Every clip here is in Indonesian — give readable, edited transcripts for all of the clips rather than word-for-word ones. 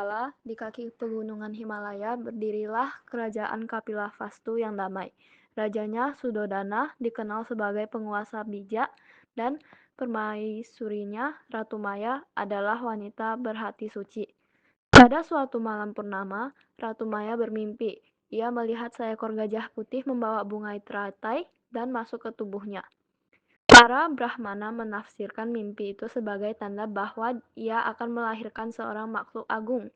kala, di kaki pegunungan Himalaya berdirilah kerajaan Kapilavastu yang damai. Rajanya Sudodana dikenal sebagai penguasa bijak dan permaisurinya Ratu Maya adalah wanita berhati suci. Pada suatu malam purnama, Ratu Maya bermimpi. Ia melihat seekor gajah putih membawa bunga teratai dan masuk ke tubuhnya. Para Brahmana menafsirkan mimpi itu sebagai tanda bahwa ia akan melahirkan seorang makhluk agung.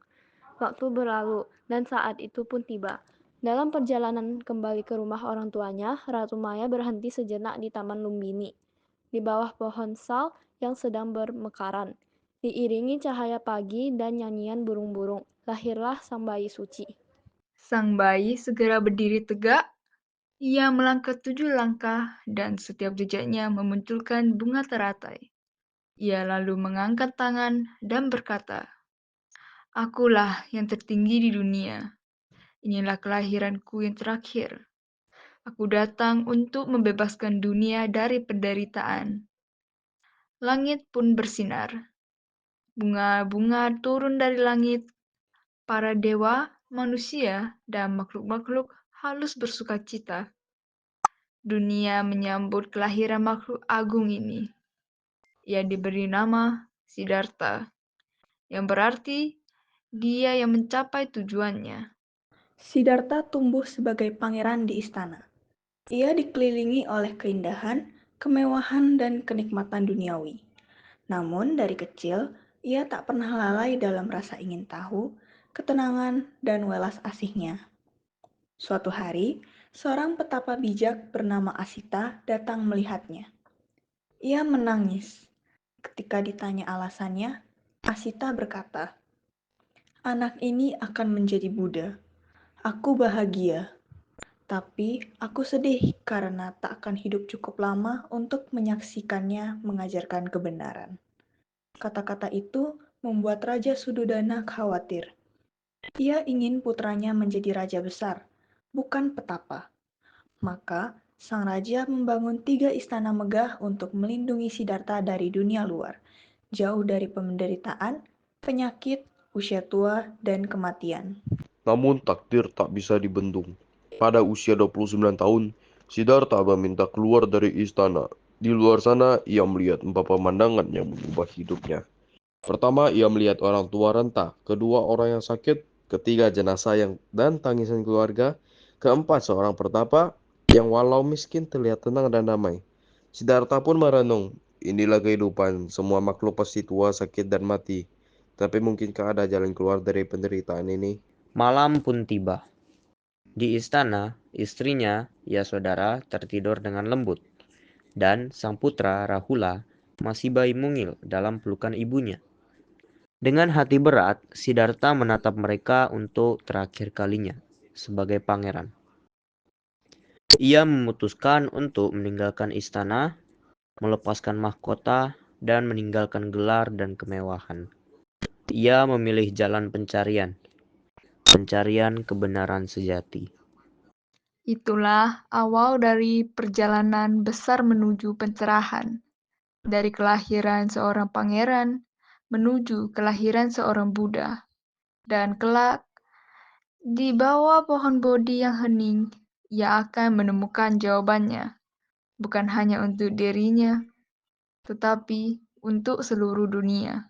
Waktu berlalu, dan saat itu pun tiba. Dalam perjalanan kembali ke rumah orang tuanya, Ratu Maya berhenti sejenak di Taman Lumbini, di bawah pohon sal yang sedang bermekaran. Diiringi cahaya pagi dan nyanyian burung-burung, lahirlah sang bayi suci. Sang bayi segera berdiri tegak. Ia melangkah 7 langkah dan setiap jejaknya memunculkan bunga teratai. Ia lalu mengangkat tangan dan berkata, "Akulah yang tertinggi di dunia. Inilah kelahiranku yang terakhir. Aku datang untuk membebaskan dunia dari penderitaan." Langit pun bersinar. Bunga-bunga turun dari langit. Para dewa, manusia, dan makhluk-makhluk halus bersukacita. Dunia menyambut kelahiran makhluk agung ini. Ia diberi nama Siddhartha, yang berarti dia yang mencapai tujuannya. Siddhartha tumbuh sebagai pangeran di istana. Ia dikelilingi oleh keindahan, kemewahan, dan kenikmatan duniawi. Namun dari kecil, ia tak pernah lalai dalam rasa ingin tahu, ketenangan, dan welas asihnya. Suatu hari, seorang petapa bijak bernama Asita datang melihatnya. Ia menangis. Ketika ditanya alasannya, Asita berkata, "Anak ini akan menjadi Buddha. Aku bahagia, tapi aku sedih karena tak akan hidup cukup lama untuk menyaksikannya mengajarkan kebenaran." Kata-kata itu membuat Raja Sudodana khawatir. Ia ingin putranya menjadi raja besar, bukan petapa. Maka, sang raja membangun 3 istana megah untuk melindungi Siddhartha dari dunia luar, jauh dari penderitaan, penyakit, usia tua, dan kematian. Namun takdir tak bisa dibendung. Pada usia 29 tahun, Siddhartha meminta keluar dari istana. Di luar sana, ia melihat 4 pemandangan yang mengubah hidupnya. Pertama, ia melihat orang tua renta. Kedua, orang yang sakit. Ketiga, jenazah dan tangisan keluarga. Keempat, seorang pertapa yang walau miskin terlihat tenang dan damai. Siddhartha pun merenung. Inilah kehidupan. Semua makhluk pasti tua, sakit, dan mati. Tapi mungkinkah ada jalan keluar dari penderitaan ini? Malam pun tiba. Di istana, istrinya, Yasodhara, tertidur dengan lembut, dan sang putra, Rahula, masih bayi mungil dalam pelukan ibunya. Dengan hati berat, Siddhartha menatap mereka untuk terakhir kalinya sebagai pangeran. Ia memutuskan untuk meninggalkan istana, melepaskan mahkota, dan meninggalkan gelar dan kemewahan. Ia memilih jalan pencarian kebenaran sejati. Itulah awal dari perjalanan besar menuju pencerahan. Dari kelahiran seorang pangeran menuju kelahiran seorang Buddha. Dan kelak, di bawah pohon Bodhi yang hening, ia akan menemukan jawabannya. Bukan hanya untuk dirinya, tetapi untuk seluruh dunia.